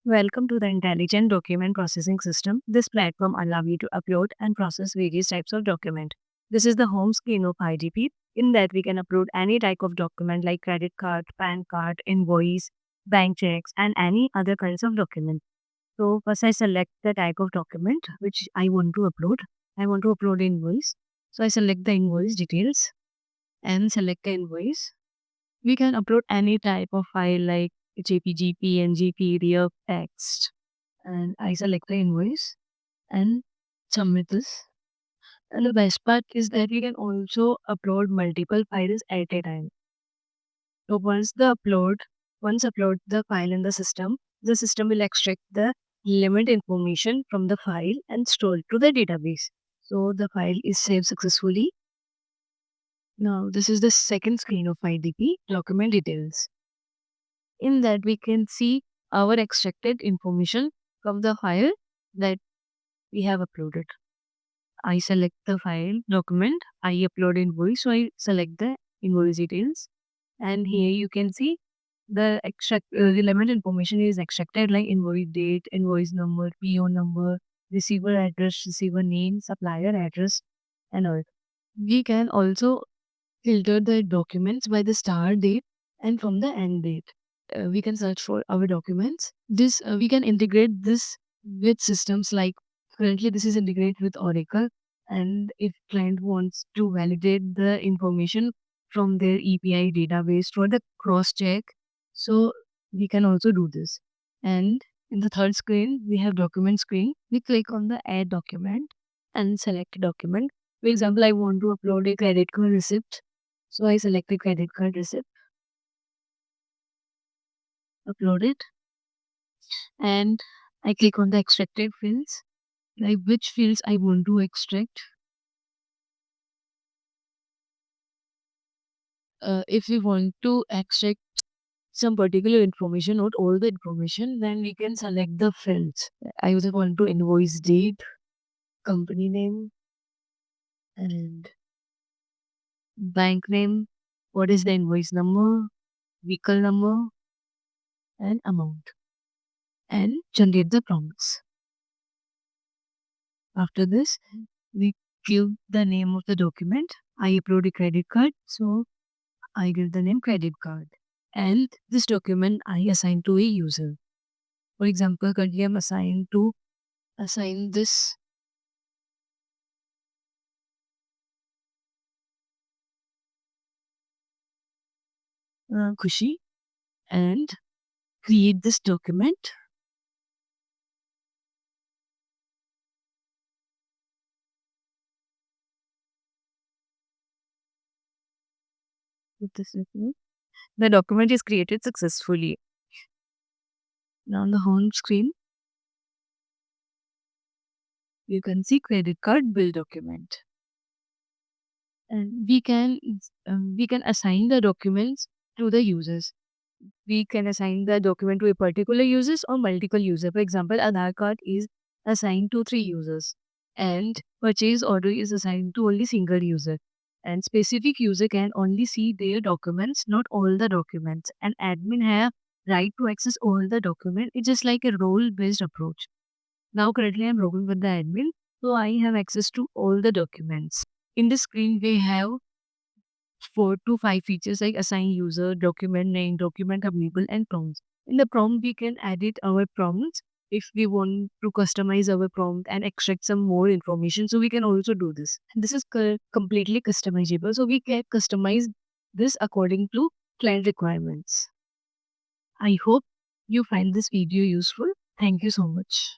Welcome to the Intelligent Document Processing System. This platform allows you to upload and process various types of document. This is the home screen of IDP. In that, we can upload any type of document like credit card, PAN card, invoice, bank checks, and any other kinds of document. So first, I select the type of document which I want to upload. I want to upload invoice. So I select the invoice details and select the invoice. We can upload any type of file like JPG, PNG, PDF, text, and I select the invoice and submit this. And the best part is that we can also upload multiple files at a time. So once upload the file in the system will extract the relevant information from the file and store it to the database. So the file is saved successfully. Now this is the second screen of IDP document details. In that we can see our extracted information from the file that we have uploaded. I select the file document, I upload invoice, so I select the invoice details. And here you can see the relevant information is extracted like invoice date, invoice number, PO number, receiver address, receiver name, supplier address, and all. We can also filter the documents by the start date and from the end date. We can search for our documents. This we can integrate this with systems like currently this is integrated with Oracle, and if client wants to validate the information from their API database for the cross check, so we can also do this. And in the third screen we have document screen. We click on the add document and select document. For example, I want to upload a credit card receipt, so I select the credit card receipt, upload it, and I click on the extracted fields, like which fields I want to extract. If we want to extract some particular information, not all the information, then we can select the fields. I also want to invoice date, company name, and bank name, what is the invoice number, vehicle number, and amount, and generate the prompts. After this, we give the name of the document. I upload a credit card, so I give the name credit card. And this document I assign to a user. For example, currently I'm assigned to assign this Kushi and create this document. With this document. The document is created successfully. Now on the home screen, you can see credit card bill document. And we can assign the documents to the users. We can assign the document to a particular users or multiple user. For example, Aadhaar card is assigned to 3 users and purchase order is assigned to only single user. And specific user can only see their documents, not all the documents. And admin have right to access all the document. It's just like a role-based approach. Now currently I'm working with the admin, so I have access to all the documents. In this screen, we have 4 to 5 features like assign user, document name, document available, and prompts. In the prompt, we can edit our prompts if we want to customize our prompt and extract some more information. So we can also do this. This is completely customizable. So we can customize this according to client requirements. I hope you find this video useful. Thank you so much.